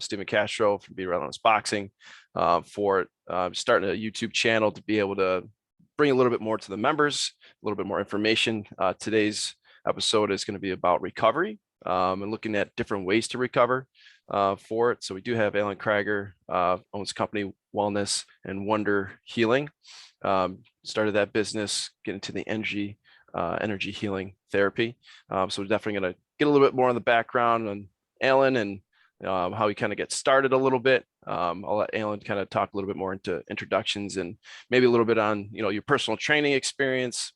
Stephen Castro from Be Relentless Boxing for starting a YouTube channel to be able to bring a little bit more to the members, a little bit more information. Today's episode is going to be about recovery and looking at different ways to recover for it. So we do have Allen Kryger, owns company Wellness and Wonder Healing. Started that business, get into the energy healing therapy. So we're definitely going to get a little bit more on the background on Allen and how he kind of gets started a little bit. I'll let Allen kind of talk a little bit more into introductions and maybe a little bit on, your personal training experience,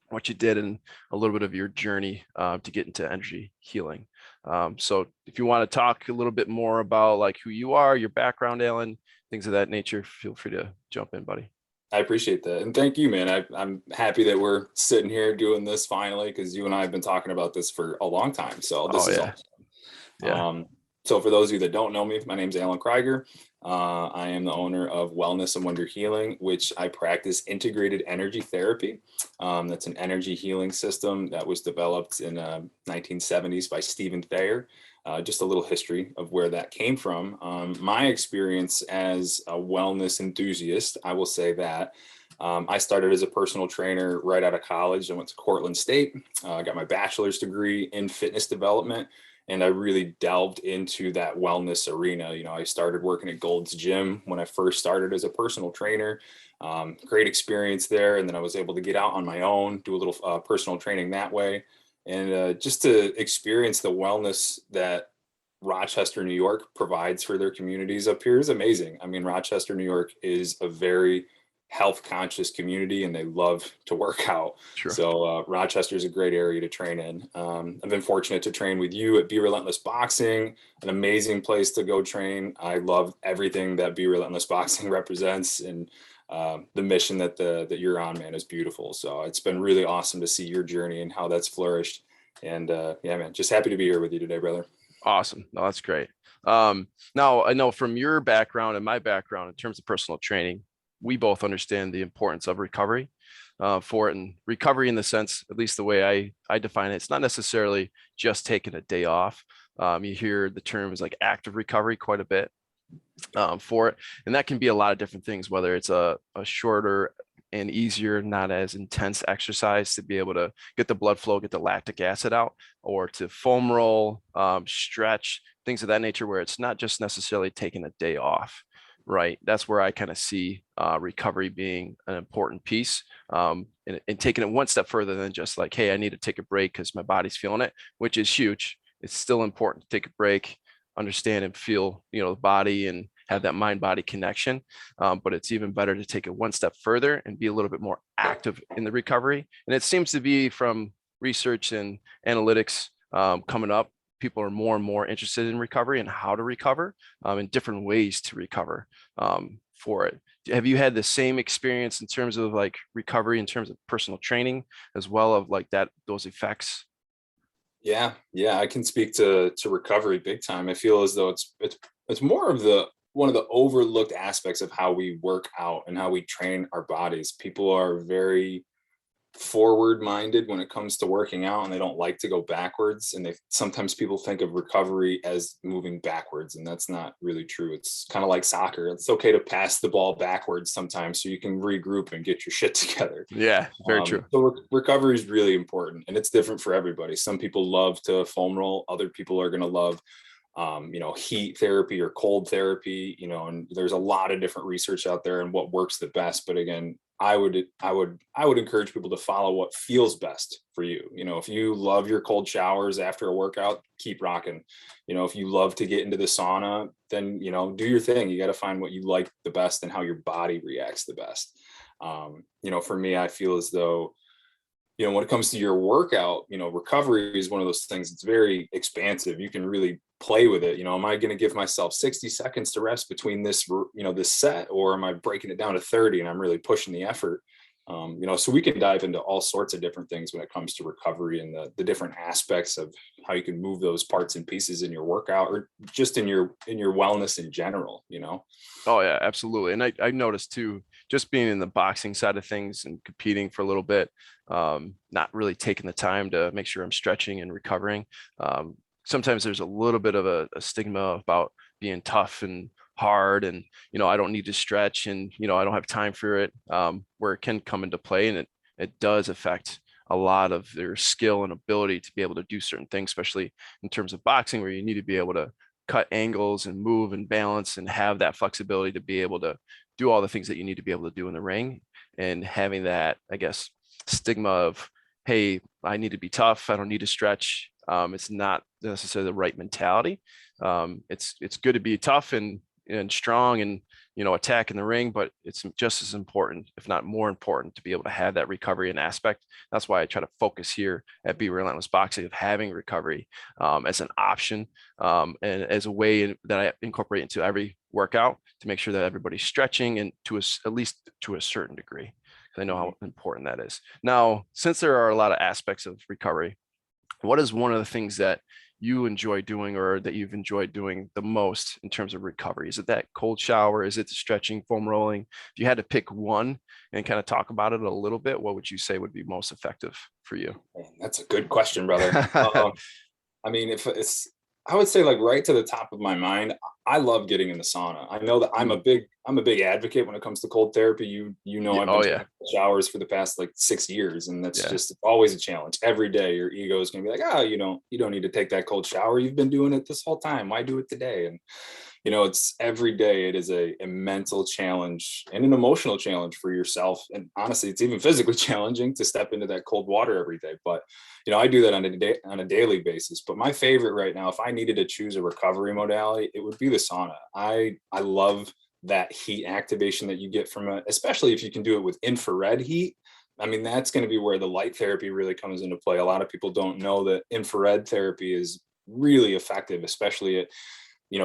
what you did, and a little bit of your journey to get into energy healing. So if you want to talk a little bit more about like who you are, your background, Allen, things of that nature, feel free to jump in, buddy. I appreciate that. And thank you, man. I'm happy that we're sitting here doing this finally, because you and I have been talking about this for a long time. So this is awesome. Yeah. So for those of you that don't know me, my name is Allen Kryger. I am the owner of Wellness and Wonder Healing, which I practice integrated energy therapy. That's an energy healing system that was developed in 1970s by Stephen Thayer. Just a little history of where that came from. My experience as a wellness enthusiast, I will say that. I started as a personal trainer right out of college. I went to Cortland State, got my bachelor's degree in fitness development, and I really delved into that wellness arena. I started working at Gold's Gym when I first started as a personal trainer. Great experience there. And then I was able to get out on my own, do a little personal training that way. And just to experience the wellness that Rochester, New York provides for their communities up here is amazing. I mean, Rochester, New York is a very health conscious community and they love to work out. Sure. So Rochester is a great area to train in. I've been fortunate to train with you at Be Relentless Boxing, an amazing place to go train. I love everything that Be Relentless Boxing represents, and the mission that you're on, man, is beautiful. So it's been really awesome to see your journey and how that's flourished. And yeah, man, just happy to be here with you today, brother. Awesome. No, that's great. Now I know from your background and my background in terms of personal training, we both understand the importance of recovery for it. And recovery in the sense, at least the way I define it, it's not necessarily just taking a day off. You hear the terms like active recovery quite a bit for it. And that can be a lot of different things, whether it's a shorter and easier, not as intense exercise to be able to get the blood flow, get the lactic acid out, or to foam roll, stretch, things of that nature, where it's not just necessarily taking a day off. Right. That's where I kind of see recovery being an important piece, and taking it one step further than just like, hey, I need to take a break because my body's feeling it, which is huge. It's still important to take a break, understand and feel, the body and have that mind-body connection. But it's even better to take it one step further and be a little bit more active in the recovery. And it seems to be from research and analytics coming up, people are more and more interested in recovery and how to recover and different ways to recover for it. Have you had the same experience in terms of like recovery, in terms of personal training, as well of like those effects? Yeah, I can speak to recovery big time. I feel as though it's more of one of the overlooked aspects of how we work out and how we train our bodies. People are very forward minded when it comes to working out, and they don't like to go backwards, and sometimes people think of recovery as moving backwards, and that's not really true. It's kind of like soccer. It's okay to pass the ball backwards sometimes so you can regroup and get your shit together. Yeah, very true. So recovery is really important, and it's different for everybody. Some people love to foam roll, other people are going to love heat therapy or cold therapy, and there's a lot of different research out there and what works the best. But again, I would encourage people to follow what feels best for you. If you love your cold showers after a workout, keep rocking. If you love to get into the sauna, then, do your thing. You got to find what you like the best and how your body reacts the best. For me, I feel as though, when it comes to your workout, recovery is one of those things. It's very expansive. You can really play with it. Am I going to give myself 60 seconds to rest between this set, or am I breaking it down to 30 and I'm really pushing the effort? So we can dive into all sorts of different things when it comes to recovery and the different aspects of how you can move those parts and pieces in your workout, or just in your wellness in general. Oh yeah, absolutely. And I noticed too, just being in the boxing side of things and competing for a little bit, not really taking the time to make sure I'm stretching and recovering. Sometimes there's a little bit of a stigma about being tough and hard, and I don't need to stretch, and I don't have time for it, where it can come into play, and it does affect a lot of their skill and ability to be able to do certain things, especially in terms of boxing, where you need to be able to cut angles and move and balance and have that flexibility to be able to do all the things that you need to be able to do in the ring. And having that, I guess, stigma of, hey, I need to be tough, I don't need to stretch. It's not necessarily the right mentality. It's good to be tough and strong and attack in the ring, but it's just as important, if not more important, to be able to have that recovery and aspect. That's why I try to focus here at Be Relentless Boxing of having recovery as an option, and as a way that I incorporate into every workout to make sure that everybody's stretching, and at least to a certain degree, because I know how important that is. Now, since there are a lot of aspects of recovery, what is one of the things that you enjoy doing, or that you've enjoyed doing the most in terms of recovery? Is it that cold shower? Is it the stretching, foam rolling? If you had to pick one and kind of talk about it a little bit, what would you say would be most effective for you? That's a good question, brother. I mean, if it's, I would say, like, right to the top of my mind, I love getting in the sauna. I know that I'm a big advocate when it comes to cold therapy. I've been taking showers for the past like 6 years, and that's just always a challenge. Every day your ego is going to be like, oh, you don't need to take that cold shower. You've been doing it this whole time. Why do it today? And it's every day. It is a mental challenge and an emotional challenge for yourself. And honestly, it's even physically challenging to step into that cold water every day. But, I do that on a daily basis. But my favorite right now, if I needed to choose a recovery modality, it would be the sauna. I love that heat activation that you get from it, especially if you can do it with infrared heat. I mean, that's going to be where the light therapy really comes into play. A lot of people don't know that infrared therapy is really effective, especially at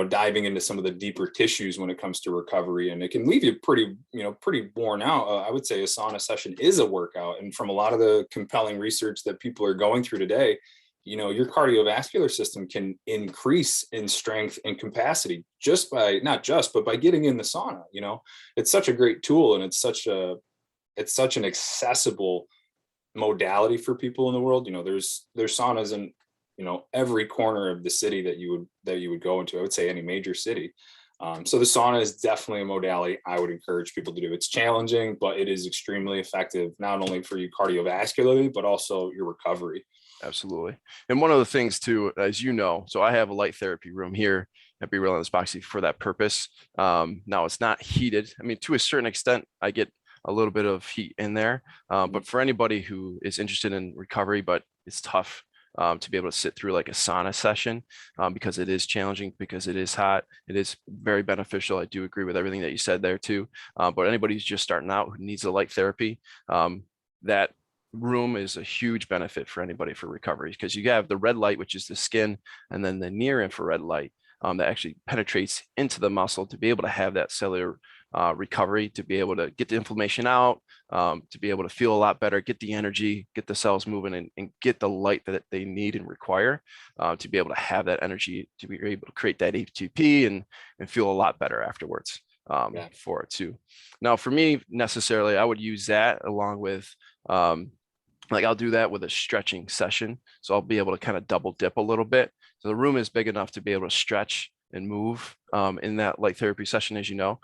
diving into some of the deeper tissues when it comes to recovery, and it can leave you pretty worn out. I would say a sauna session is a workout, and from a lot of the compelling research that people are going through today, your cardiovascular system can increase in strength and capacity but by getting in the sauna. It's such a great tool, and it's such an accessible modality for people in the world. There's saunas in every corner of the city that you would go into. I would say any major city. So the sauna is definitely a modality I would encourage people to do. It's challenging, but it is extremely effective, not only for you cardiovascularly, but also your recovery. Absolutely. And one of the things too, as so I have a light therapy room here at Be Relentless Boxing for that purpose. Now it's not heated. I mean, to a certain extent, I get a little bit of heat in there. But for anybody who is interested in recovery, but it's tough to be able to sit through like a sauna session, because it is challenging, because it is hot, it is very beneficial. I do agree with everything that you said there too. But anybody who's just starting out who needs a light therapy, that room is a huge benefit for anybody for recovery, because you have the red light, which is the skin, and then the near infrared light that actually penetrates into the muscle to be able to have that cellular recovery, to be able to get the inflammation out, to be able to feel a lot better, get the energy, get the cells moving, and get the light that they need and require to be able to have that energy, to be able to create that ATP and feel a lot better afterwards for it too. Now, for me, necessarily, I would use that along with like I'll do that with a stretching session. So I'll be able to kind of double dip a little bit. So the room is big enough to be able to stretch and move in that light therapy session, as you know.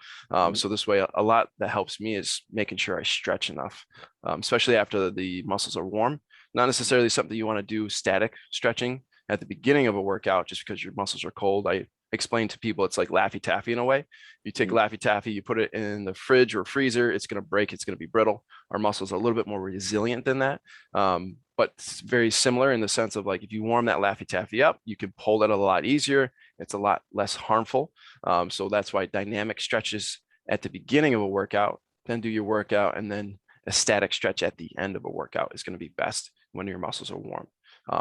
So this way, a lot that helps me is making sure I stretch enough, especially after the muscles are warm. Not necessarily something you want to do static stretching at the beginning of a workout just because your muscles are cold. I explain to people it's like Laffy Taffy in a way. You take Laffy Taffy, you put it in the fridge or freezer, it's going to break, it's going to be brittle. Our muscles are a little bit more resilient than that. But it's very similar in the sense of, like, if you warm that Laffy Taffy up, you can pull it a lot easier. It's a lot less harmful. So that's why dynamic stretches at the beginning of a workout, then do your workout, and then a static stretch at the end of a workout is going to be best when your muscles are warm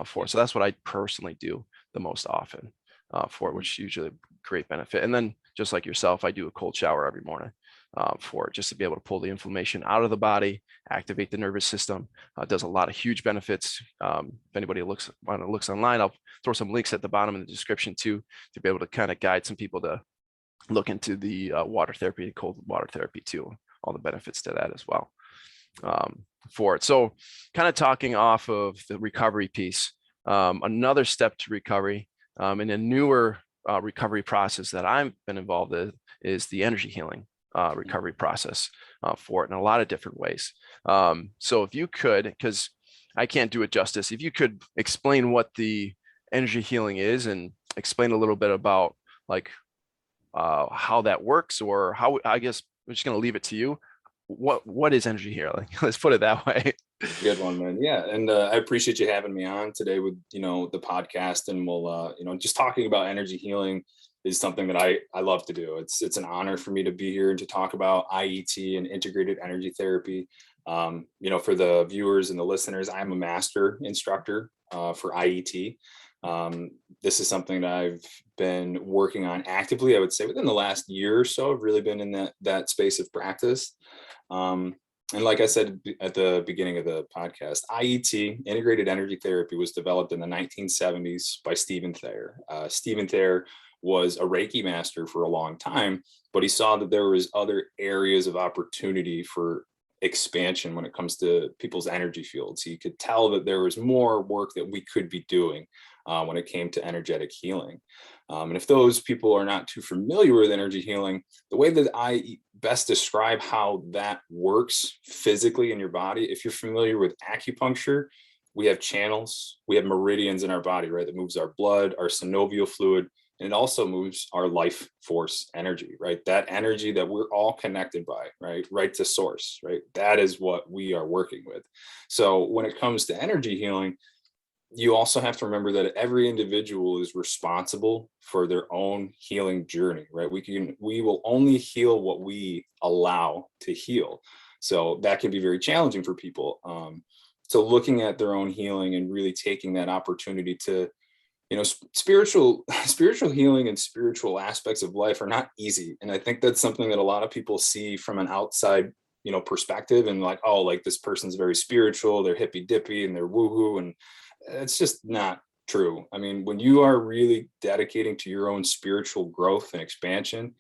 for it. So that's what I personally do the most often for it, which is usually a great benefit. And then, just like yourself, I do a cold shower every morning for it, just to be able to pull the inflammation out of the body, activate the nervous system. It does a lot of huge benefits. If anybody looks online, I'll throw some links at the bottom in the description too, to be able to kind of guide some people to look into the water therapy, cold water therapy too, all the benefits to that as well for it. So kind of talking off of the recovery piece, another step to recovery, and a newer recovery process that I've been involved in is the energy healing recovery process for it in a lot of different ways. So if you could, because I can't do it justice, if you could explain what the energy healing is and explain a little bit about like how that works, or how, I guess I'm just going to leave it to you. What is energy healing? Let's put it that way. Good one, man. Yeah, and I appreciate you having me on today with the podcast, and we'll just talking about energy healing is something that I love to do. It's an honor for me to be here and to talk about IET and integrated energy therapy. For the viewers and the listeners, I'm a master instructor for IET. This is something that I've been working on actively, I would say within the last year or so. I've really been in that space of practice. And like I said at the beginning of the podcast, IET, integrated energy therapy, was developed in the 1970s by Stephen Thayer. Stephen Thayer was a Reiki master for a long time, but he saw that there was other areas of opportunity for expansion when it comes to people's energy fields. He could tell that there was more work that we could be doing when it came to energetic healing. And if those people are not too familiar with energy healing, the way that I best describe how that works physically in your body, if you're familiar with acupuncture, we have channels, we have meridians in our body, right? That moves our blood, our synovial fluid, and it also moves our life force energy, right? That energy that we're all connected by, right to source, right? That is what we are working with. So when it comes to energy healing, you also have to remember that every individual is responsible for their own healing journey, right? We will only heal what we allow to heal. So that can be very challenging for people. So looking at their own healing and really taking that opportunity to, spiritual healing and spiritual aspects of life are not easy. And I think that's something that a lot of people see from an outside, perspective, and like, oh, like this person's very spiritual, they're hippy dippy and they're woohoo. And it's just not true. I mean, when you are really dedicating to your own spiritual growth and expansion,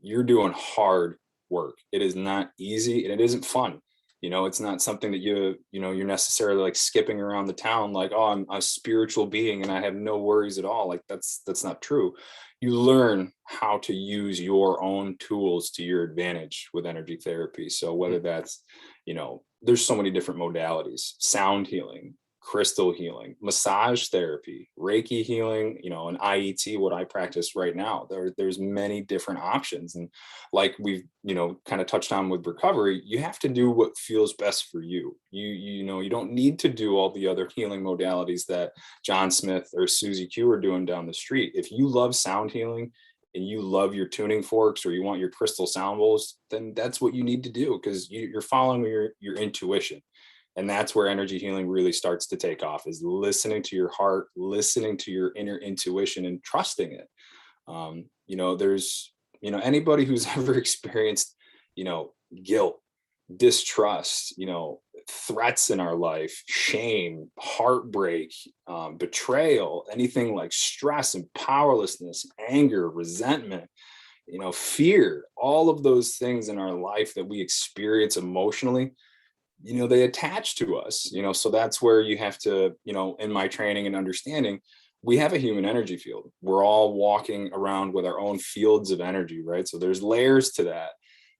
you're doing hard work. It is not easy and it isn't fun. It's not something that you're necessarily like skipping around the town like, oh, I'm a spiritual being and I have no worries at all. Like that's not true. You learn how to use your own tools to your advantage with energy therapy. So whether that's, there's so many different modalities: sound healing, crystal healing, massage therapy, Reiki healing, and IET, what I practice right now. There's many different options. And like we've, kind of touched on with recovery, you have to do what feels best for you. You don't need to do all the other healing modalities that John Smith or Susie Q are doing down the street. If you love sound healing and you love your tuning forks, or you want your crystal sound bowls, then that's what you need to do, because you're following your intuition. And that's where energy healing really starts to take off, is listening to your heart, listening to your inner intuition and trusting it. There's, anybody who's ever experienced, guilt, distrust, threats in our life, shame, heartbreak, betrayal, anything like stress and powerlessness, anger, resentment, fear, all of those things in our life that we experience emotionally, they attach to us, so that's where you have to, in my training and understanding, we have a human energy field. We're all walking around with our own fields of energy, right? So there's layers to that.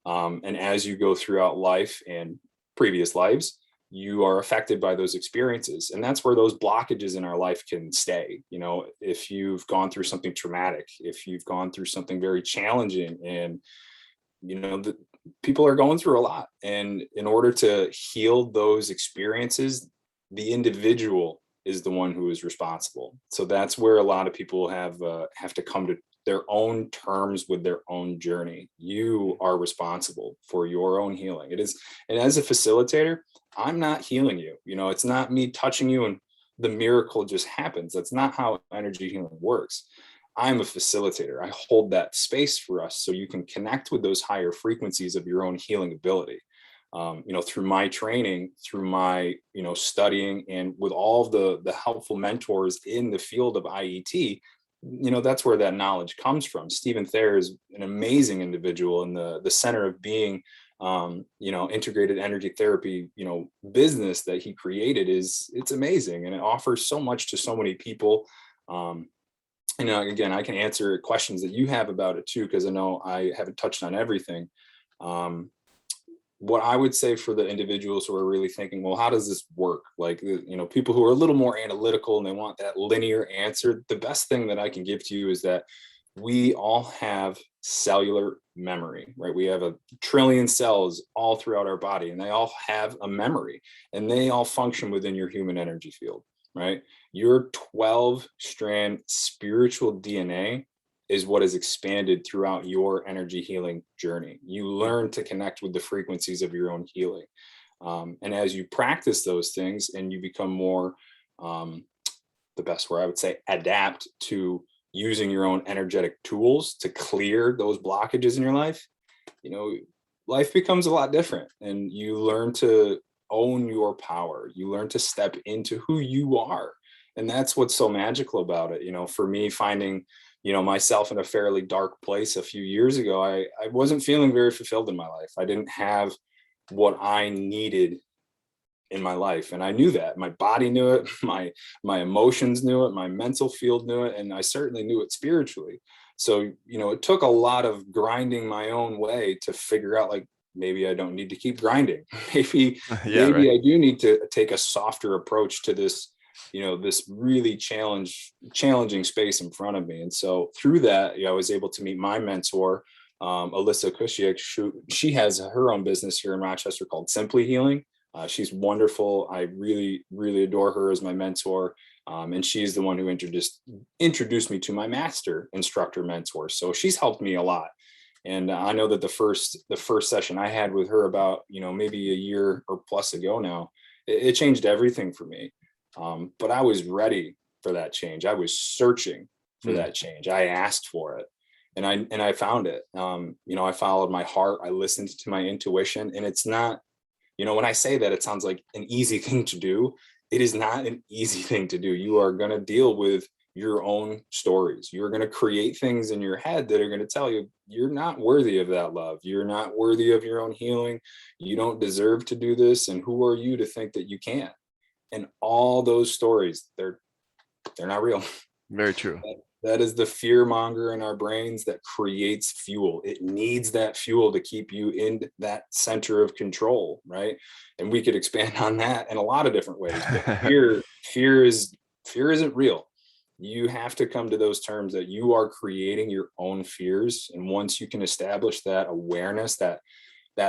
And as you go throughout life and previous lives, you are affected by those experiences. And that's where those blockages in our life can stay. If you've gone through something traumatic, if you've gone through something very challenging, and people are going through a lot, and in order to heal those experiences, the individual is the one who is responsible. So that's where a lot of people have to come to their own terms with their own journey. You are responsible for your own healing. It is, and as a facilitator, I'm not healing you. It's not me touching you and the miracle just happens. That's not how energy healing works. I'm a facilitator. I hold that space for us so you can connect with those higher frequencies of your own healing ability. Through my training, through my, studying, and with all of the helpful mentors in the field of IET, that's where that knowledge comes from. Stephen Thayer is an amazing individual, in the center of being, integrated energy therapy, business that he created it's amazing. And it offers so much to so many people. again, I can answer questions that you have about it too, because I know I haven't touched on everything. What I would say for the individuals who are really thinking, well, how does this work? Like, people who are a little more analytical and they want that linear answer, the best thing that I can give to you is that we all have cellular memory, right? We have a trillion cells all throughout our body, and they all have a memory, and they all function within your human energy field, right? Your 12-strand spiritual DNA is what is expanded throughout your energy healing journey. You learn to connect with the frequencies of your own healing. And as you practice those things and you become more, the best word I would say, adapt to using your own energetic tools to clear those blockages in your life, life becomes a lot different, and you learn to own your power. You learn to step into who you are. And that's what's so magical about it. For me, finding myself in a fairly dark place a few years ago, I wasn't feeling very fulfilled in my life. I didn't have what I needed in my life. And I knew that. My body knew it, my emotions knew it, my mental field knew it, and I certainly knew it spiritually. So, it took a lot of grinding my own way to figure out, like, maybe I don't need to keep grinding. maybe Yeah, maybe right. I do need to take a softer approach to this, this really challenging space in front of me. And so through that, I was able to meet my mentor, Alyssa Kushiak. She has her own business here in Rochester called Simply Healing. She's wonderful. I really, really adore her as my mentor. And she's the one who introduced me to my master instructor mentor. So she's helped me a lot. And I know that the first session I had with her about, maybe a year or plus ago now, it changed everything for me. But I was ready for that change. I was searching for that change. I asked for it, and I found it. I followed my heart. I listened to my intuition, and it's not, when I say that, it sounds like an easy thing to do. It is not an easy thing to do. You are going to deal with your own stories. You're going to create things in your head that are going to tell you you're not worthy of that love. You're not worthy of your own healing. You don't deserve to do this. And who are you to think that you can? And all those stories, they're not real. Very true. That is the fear monger in our brains that creates fuel. It needs that fuel to keep you in that center of control, right? And we could expand on that in a lot of different ways. But fear isn't real. You have to come to those terms that you are creating your own fears. And once you can establish that awareness, that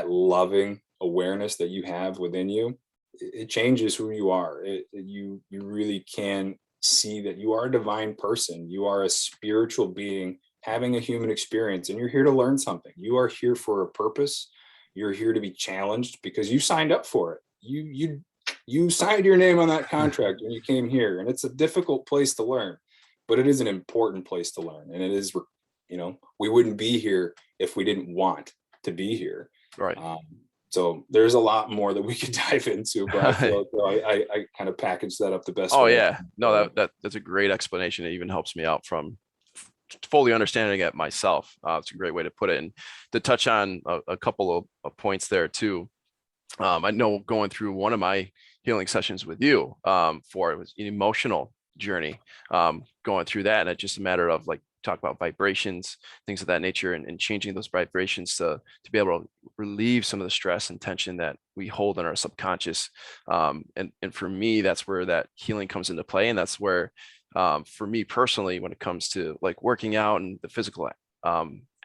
loving awareness that you have within you, it changes who you are. You really can see that you are a divine person. You are a spiritual being having a human experience, and you're here to learn something. You are here for a purpose. You're here to be challenged because you signed up for it. You signed your name on that contract when you came here, and it's a difficult place to learn, but it is an important place to learn. And it is, we wouldn't be here if we didn't want to be here. Right. So there's a lot more that we could dive into, but I feel like I kind of packaged that up the best way. Oh yeah, no, that's a great explanation. It even helps me out from fully understanding it myself. It's a great way to put it. And to touch on a couple of points there too. I know going through one of my healing sessions with you, for it was an emotional journey, going through that, and it's just a matter of, like, talk about vibrations, things of that nature, and changing those vibrations to be able to relieve some of the stress and tension that we hold in our subconscious. And for me, that's where that healing comes into play. And that's where, for me personally, when it comes to like working out and the physical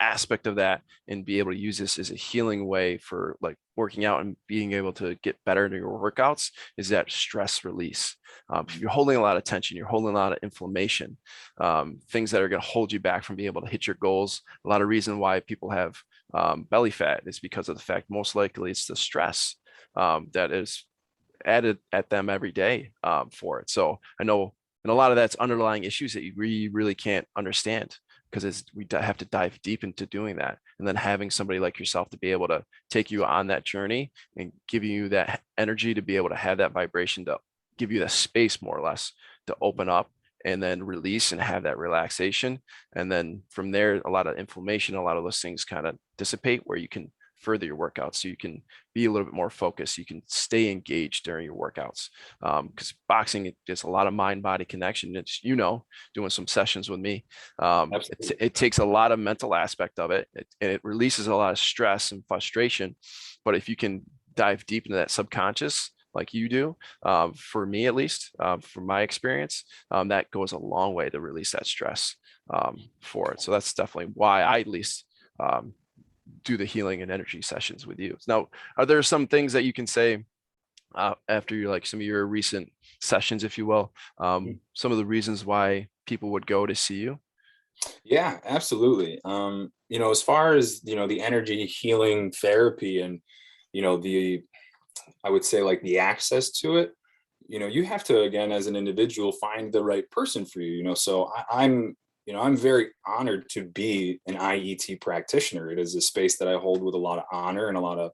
aspect of that, and be able to use this as a healing way for like working out and being able to get better in your workouts, is that stress release. If you're holding a lot of tension, you're holding a lot of inflammation, things that are going to hold you back from being able to hit your goals. A lot of reason why people have belly fat is because of the fact, most likely it's the stress that is added at them every day for it. So I know, and a lot of that's underlying issues that you really can't understand, because we have to dive deep into doing that. And then having somebody like yourself to be able to take you on that journey and give you that energy to be able to have that vibration, to give you that space, more or less, to open up and then release and have that relaxation. And then from there, a lot of inflammation, a lot of those things kind of dissipate, where you can further your workouts, so you can be a little bit more focused. You can stay engaged during your workouts. Because boxing, it's a lot of mind-body connection. It's, doing some sessions with me. Absolutely. It takes a lot of mental aspect of it, and it releases a lot of stress and frustration. But if you can dive deep into that subconscious, like you do, for me at least, from my experience, that goes a long way to release that stress for it. So that's definitely why I at least do the healing and energy sessions with you. Now, are there some things that you can say after some of your recent sessions, if you will, some of the reasons why people would go to see you? Yeah, absolutely. As far as, the energy healing therapy and, I would say like the access to it, you have to, again, as an individual, find the right person for you, so I'm very honored to be an IET practitioner. It is a space that I hold with a lot of honor and a lot of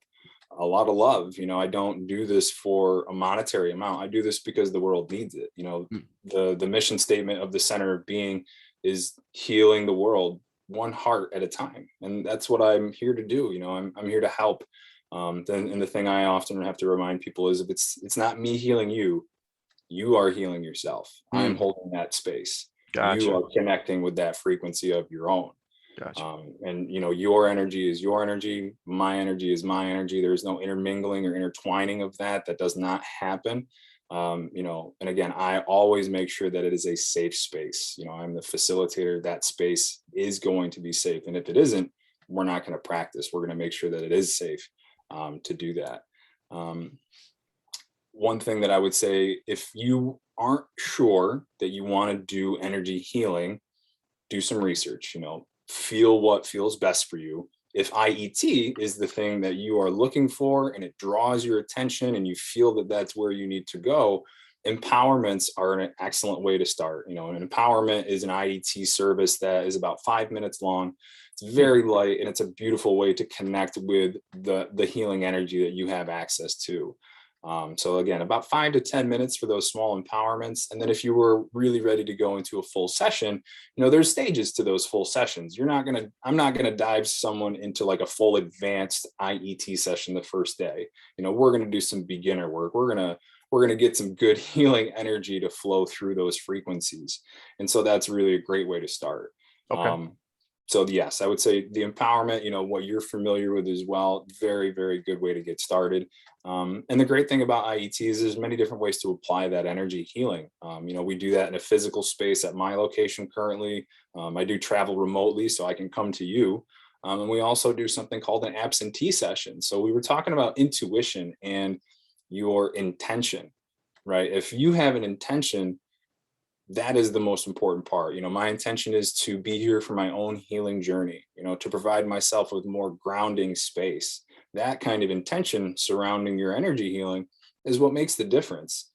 love. I don't do this for a monetary amount. I do this because the world needs it. Mm. The mission statement of the Center of Being is healing the world one heart at a time, and that's what I'm here to do. I'm here to help. And the thing I often have to remind people is, if it's not me healing you, you are healing yourself. I'm Mm. holding that space. You Gotcha. are connecting with that frequency of your own. Gotcha. And your energy is your energy. My energy is my energy. There's no intermingling or intertwining of that. That does not happen. And again, I always make sure that it is a safe space. I'm the facilitator. That space is going to be safe. And if it isn't, we're not going to practice. We're going to make sure that it is safe to do that. One thing that I would say, if you aren't sure that you want to do energy healing, do some research, feel what feels best for you. If IET is the thing that you are looking for and it draws your attention and you feel that that's where you need to go, empowerments are an excellent way to start. An empowerment is an IET service that is about 5 minutes long. It's very light, and it's a beautiful way to connect with the healing energy that you have access to. So again, about 5 to 10 minutes for those small empowerments. And then if you were really ready to go into a full session, there's stages to those full sessions. I'm not going to dive someone into like a full advanced IET session the first day. We're going to do some beginner work. We're going to get some good healing energy to flow through those frequencies. And so that's really a great way to start. Okay. So yes, I would say the empowerment, what you're familiar with as well, very, very good way to get started. And the great thing about IET is there's many different ways to apply that energy healing. We do that in a physical space at my location currently. I do travel remotely, so I can come to you. And we also do something called an absentee session. So we were talking about intuition and your intention, right? If you have an intention, that is the most important part. My intention is to be here for my own healing journey, to provide myself with more grounding space. That kind of intention surrounding your energy healing is what makes the difference.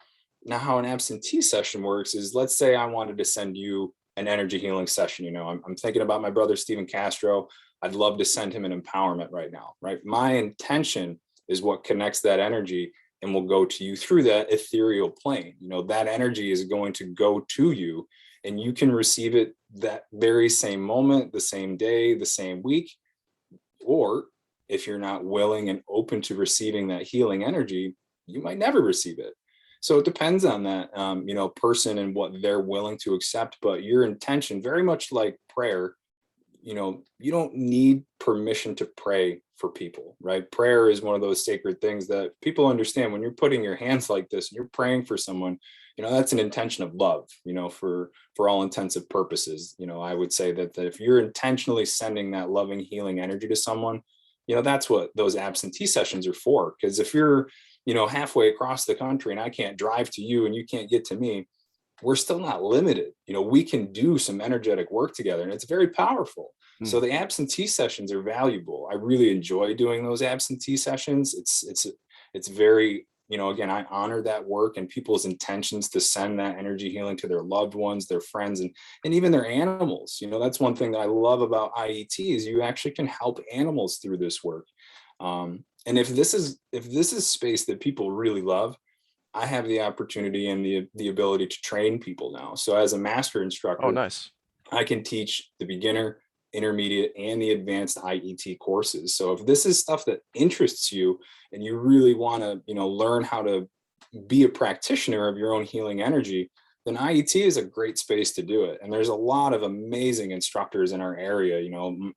Now, how an absentee session works is, let's say I wanted to send you an energy healing session. I'm thinking about my brother, Steven Castro. I'd love to send him an empowerment right now, right? My intention is what connects that energy and will go to you through that ethereal plane. That energy is going to go to you, and you can receive it that very same moment, the same day, the same week. Or if you're not willing and open to receiving that healing energy, you might never receive it. So it depends on that, person and what they're willing to accept. But your intention, very much like prayer, you don't need permission to pray for people, right? Prayer is one of those sacred things that people understand. When you're putting your hands like this and you're praying for someone, that's an intention of love, for all intensive purposes. I would say that if you're intentionally sending that loving, healing energy to someone, that's what those absentee sessions are for. Because if you're, halfway across the country and I can't drive to you and you can't get to me, we're still not limited. We can do some energetic work together, and it's very powerful. So the absentee sessions are valuable. I really enjoy doing those absentee sessions. It's very, again, I honor that work and people's intentions to send that energy healing to their loved ones, their friends, and even their animals. That's one thing that I love about IET is you actually can help animals through this work. And if this is space that people really love, I have the opportunity and the ability to train people now. So as a master instructor, Oh, nice. I can teach the beginner, intermediate, and the advanced IET courses. So if this is stuff that interests you and you really want to, learn how to be a practitioner of your own healing energy, then IET is a great space to do it. And there's a lot of amazing instructors in our area.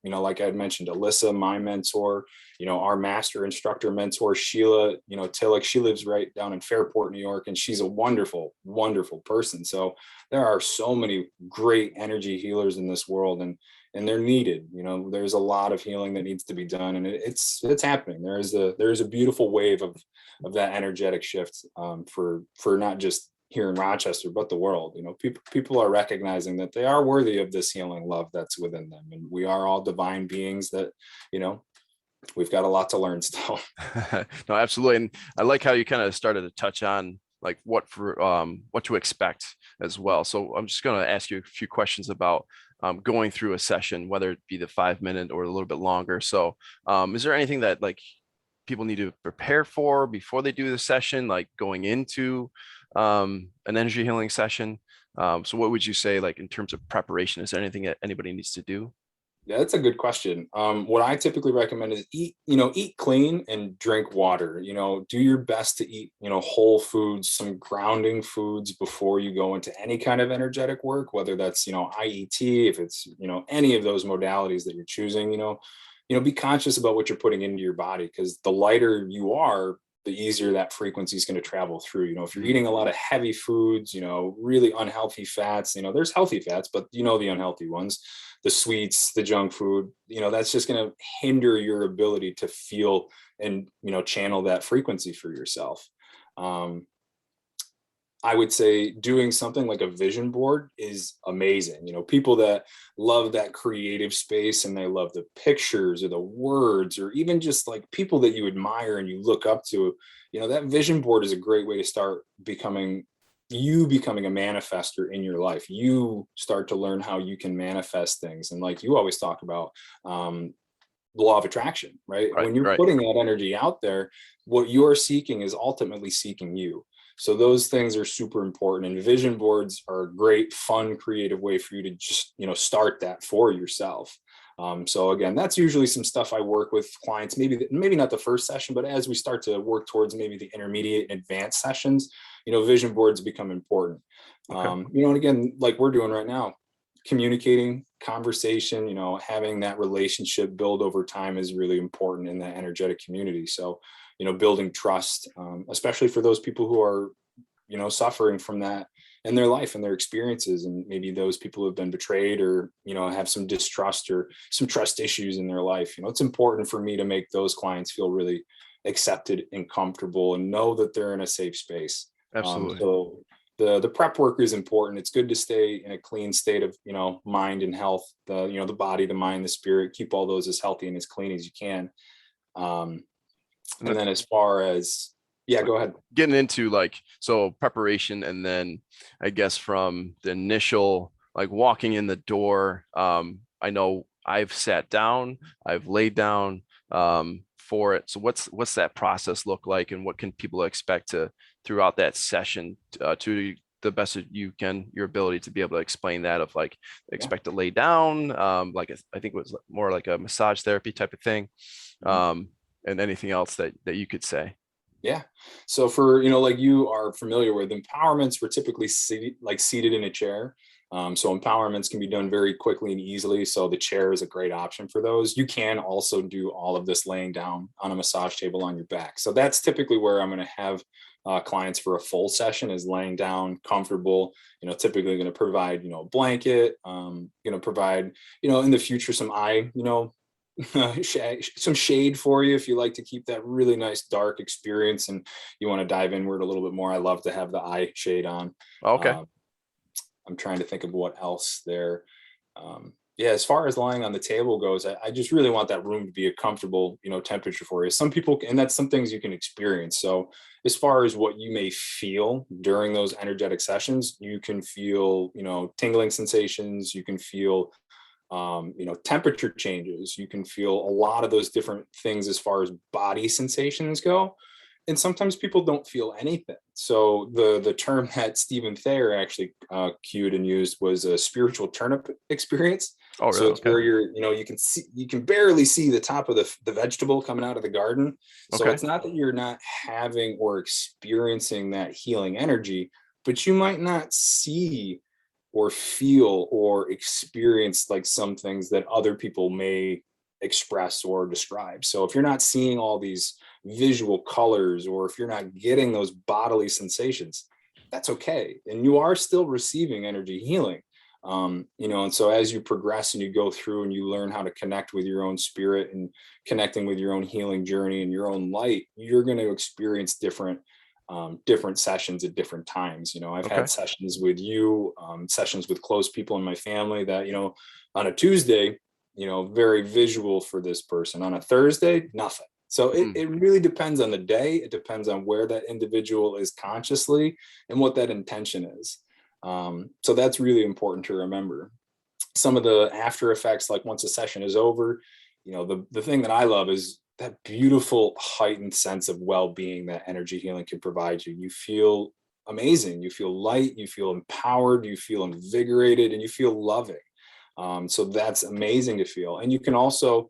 Like I had mentioned, Alyssa, my mentor, our master instructor mentor, Sheila, Tillich, she lives right down in Fairport, New York, and she's a wonderful, wonderful person. So there are so many great energy healers in this world, and they're needed. There's a lot of healing that needs to be done, and it's happening. There's a beautiful wave of that energetic shift for not just here in Rochester, but the world. People are recognizing that they are worthy of this healing love that's within them. And we are all divine beings that, we've got a lot to learn still. No, absolutely. And I like how you kind of started to touch on like what to expect as well. So I'm just going to ask you a few questions about going through a session, whether it be the 5-minute or a little bit longer. So is there anything that like people need to prepare for before they do the session, like going into an energy healing session? So what would you say, like in terms of preparation? Is there anything that anybody needs to do? Yeah, that's a good question. What I typically recommend is eat clean and drink water. Do your best to eat, whole foods, some grounding foods before you go into any kind of energetic work, whether that's, IET, if it's, any of those modalities that you're choosing, be conscious about what you're putting into your body, because the lighter you are, the easier that frequency is going to travel through. If you're eating a lot of heavy foods, really unhealthy fats, there's healthy fats, but the unhealthy ones, the sweets, the junk food, that's just going to hinder your ability to feel and, channel that frequency for yourself. I would say doing something like a vision board is amazing. People that love that creative space and they love the pictures or the words, or even just like people that you admire and you look up to, that vision board is a great way to start becoming a manifester in your life. You start to learn how you can manifest things. And like you always talk about, the law of attraction, right? When you're putting that energy out there, what you're seeking is ultimately seeking you. So those things are super important, and vision boards are a great, fun, creative way for you to just, start that for yourself. So again, that's usually some stuff I work with clients, maybe not the first session, but as we start to work towards maybe the intermediate and advanced sessions, vision boards become important. Okay. And again, like we're doing right now, communicating, conversation, having that relationship build over time is really important in that energetic community. So, building trust, especially for those people who are, suffering from that in their life and their experiences. And maybe those people who have been betrayed or, have some distrust or some trust issues in their life. It's important for me to make those clients feel really accepted and comfortable and know that they're in a safe space. Absolutely. So the prep work is important. It's good to stay in a clean state of, mind and health, the body, the mind, the spirit, keep all those as healthy and as clean as you can. And then as far as, go ahead. Getting into so preparation, and then I guess from the initial, like walking in the door, I know I've sat down, I've laid down for it. So what's that process look like, and what can people expect throughout that session to the best of your ability to be able to explain that, of expect to lay down, I think it was more like a massage therapy type of thing. And anything else that you could say? Yeah. So for, like you are familiar with, empowerments, we're typically seated in a chair. So empowerments can be done very quickly and easily. So the chair is a great option for those. You can also do all of this laying down on a massage table on your back. So that's typically where I'm going to have clients for a full session, is laying down comfortable, typically going to provide, a blanket, going to provide, in the future, some some shade for you if you like to keep that really nice dark experience and you want to dive inward a little bit more. I love to have the eye shade on. Okay. I'm trying to think of what else there. As far as lying on the table goes, I just really want that room to be a comfortable, temperature for you. Some people, and that's some things you can experience. So as far as what you may feel during those energetic sessions, you can feel, tingling sensations, you can feel temperature changes. You can feel a lot of those different things as far as body sensations go. And sometimes people don't feel anything. So the term that Stephen Thayer actually cued and used was a spiritual turnip experience. Oh, So really? it's Okay. where you can barely see the top of the vegetable coming out of the garden. So Okay. it's not that you're not having or experiencing that healing energy, but you might not see or feel or experience like some things that other people may express or describe. So if you're not seeing all these visual colors, or if you're not getting those bodily sensations, that's okay. And you are still receiving energy healing. And so as you progress and you go through and you learn how to connect with your own spirit and connecting with your own healing journey and your own light, you're going to experience different sessions at different times. I've Okay. had sessions with you, sessions with close people in my family that, on a Tuesday, very visual for this person. On a Thursday, nothing. So Mm. it really depends on the day. It depends on where that individual is consciously and what that intention is. So that's really important to remember. Some of the after effects, like once a session is over, the thing that I love is that beautiful heightened sense of well-being that energy healing can provide you. You feel amazing. You feel light. You feel empowered. You feel invigorated, and you feel loving. So that's amazing to feel. And you can also,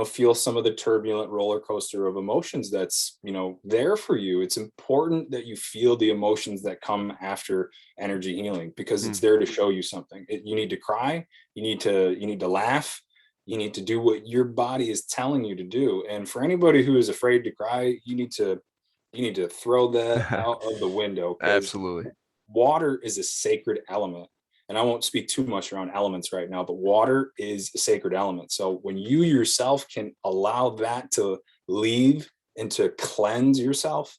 feel some of the turbulent roller coaster of emotions that's, there for you. It's important that you feel the emotions that come after energy healing, because it's Mm. there to show you something. You need to cry. You need to laugh. You need to do what your body is telling you to do. And for anybody who is afraid to cry, you need to throw that out of the window, because Absolutely. water is a sacred element. And I won't speak too much around elements right now, but water is a sacred element. So when you yourself can allow that to leave and to cleanse yourself,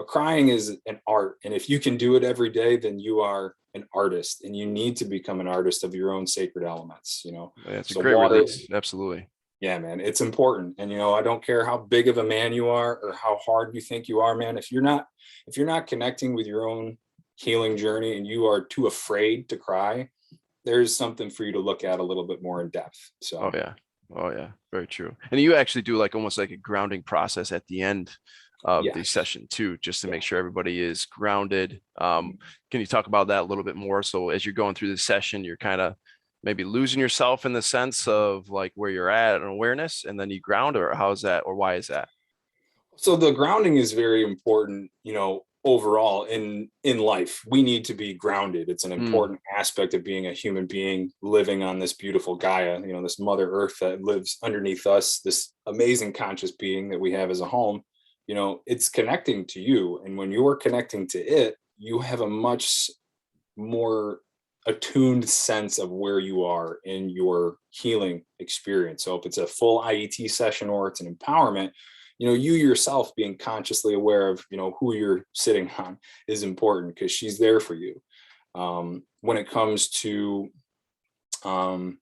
crying is an art. And if you can do it every day, then you are an artist, and you need to become an artist of your own sacred elements. Yeah, it's a So great water, release. Absolutely. yeah, man, it's important. And I don't care how big of a man you are or how hard you think you are, man. If you're not connecting with your own healing journey and you are too afraid to cry, there's something for you to look at a little bit more in depth. Oh So yeah. Oh yeah. Very true. And you actually do like almost like a grounding process at the end of the yes, session too, just to yeah. make sure everybody is grounded. Can you talk about that a little bit more? So as you're going through the session, you're kind of maybe losing yourself in the sense of like where you're at and awareness, and then you ground, or how's that, or why is that? So the grounding is very important, overall in life. We need to be grounded. It's an Mm. important aspect of being a human being living on this beautiful Gaia, this Mother Earth that lives underneath us, this amazing conscious being that we have as a home. It's connecting to you. And when you're connecting to it, you have a much more attuned sense of where you are in your healing experience. So if it's a full IET session or it's an empowerment, you yourself being consciously aware of, who you're sitting on is important, because she's there for you. When it comes to, I'm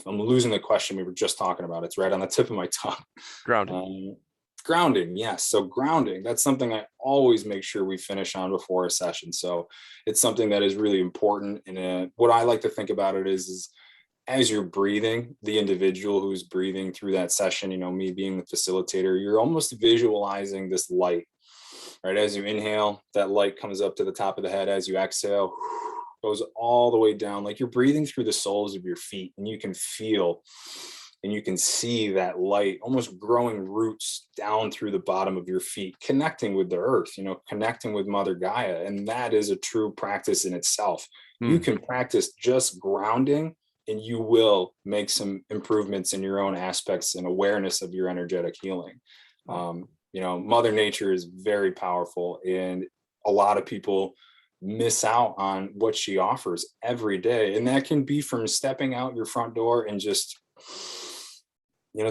losing the question we were just talking about. It's right on the tip of my tongue. Grounding. Um, Grounding, yes. So grounding, that's something I always make sure we finish on before a session. So it's something that is really important. And what I like to think about it is as you're breathing, the individual who's breathing through that session, me being the facilitator, you're almost visualizing this light, right? As you inhale, that light comes up to the top of the head. As you exhale, goes all the way down, like you're breathing through the soles of your feet, and you can feel and you can see that light almost growing roots down through the bottom of your feet, connecting with the earth, connecting with Mother Gaia. And that is a true practice in itself. You Mm. can practice just grounding, and you will make some improvements in your own aspects and awareness of your energetic healing. Mother Nature is very powerful, and a lot of people miss out on what she offers every day. And that can be from stepping out your front door and just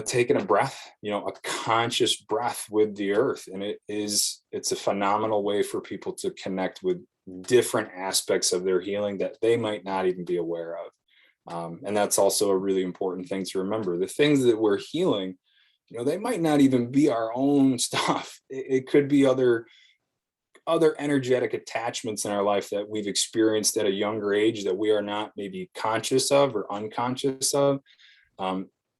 taking a breath, a conscious breath with the earth. And it's a phenomenal way for people to connect with different aspects of their healing that they might not even be aware of. And that's also a really important thing to remember. The things that we're healing, they might not even be our own stuff. It could be other energetic attachments in our life that we've experienced at a younger age that we are not maybe conscious of or unconscious of.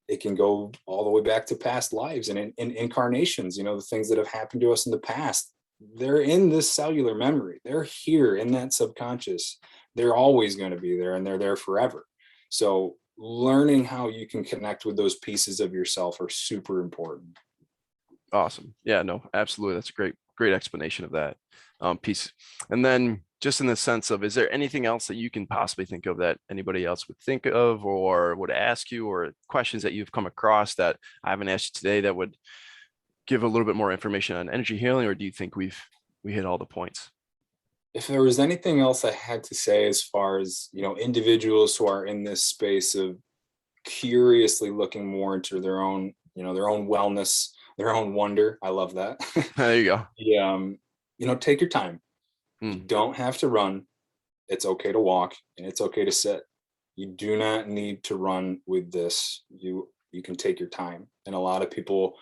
it can go all the way back to past lives and in incarnations. You know, the things that have happened to us in the past, they're in this cellular memory. They're here in that subconscious. They're always going to be there, and they're there forever. So learning how you can connect with those pieces of yourself are super important. Awesome. Yeah, no, absolutely. That's a great explanation of that piece. And then just in the sense of, is there anything else that you can possibly think of that anybody else would think of or would ask you, or questions that you've come across that I haven't asked you today that would give a little bit more information on energy healing? Or do you think we hit all the points? If there was anything else I had to say as far as, you know, individuals who are in this space of curiously looking more into their own, you know, their own wellness, their own wonder. I love that. There you go. Yeah, you know, take your time. You Mm, don't have to run. It's okay to walk, and it's okay to sit. You do not need to run with this. You can take your time. And a lot of people,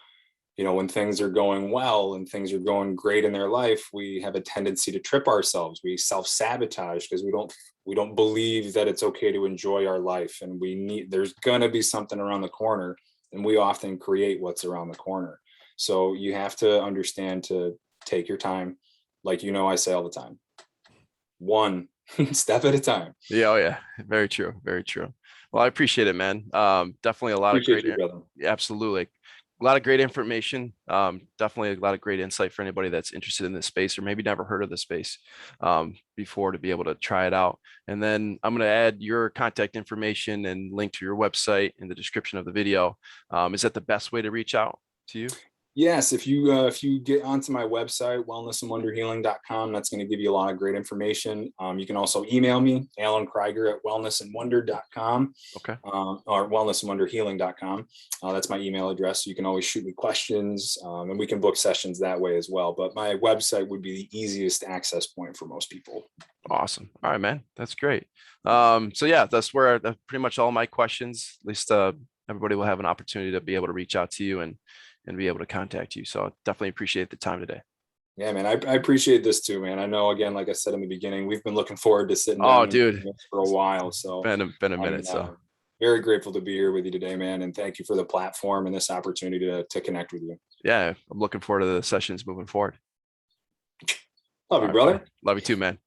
you know, when things are going well and things are going great in their life, we have a tendency to trip ourselves. We self-sabotage because we don't believe that it's okay to enjoy our life, and there's gonna be something around the corner, and we often create what's around the corner. So you have to understand to take your time. Like, you know, I say all the time, one step at a time. yeah, oh yeah, very true, very true. Well, I appreciate it, man. Definitely a lot of Appreciate great, you, brother. absolutely, a lot of great information. Definitely a lot of great insight for anybody that's interested in this space or maybe never heard of the space before, to be able to try it out. And then I'm going to add your contact information and link to your website in the description of the video. Is that the best way to reach out to you? Yes, if you get onto my website, wellnessandwonderhealing.com, that's going to give you a lot of great information. You can also email me, Allen Kryger at wellnessandwonder.com, Okay. or wellnessandwonderhealing.com. That's my email address. You can always shoot me questions, and we can book sessions that way as well. But my website would be the easiest access point for most people. Awesome. All right, man. That's great. So yeah, that's pretty much all my questions. At least everybody will have an opportunity to be able to reach out to you and be able to contact you. So definitely appreciate the time today. Yeah, man, I appreciate this too, man. I know, again, like I said in the beginning, we've been looking forward to sitting Oh, down and dude, doing this for a while. So been a I'm minute. So very grateful to be here with you today, man. And thank you for the platform and this opportunity to connect with you. yeah, I'm looking forward to the sessions moving forward. Love All you, right, buddy. brother. Love you too, man.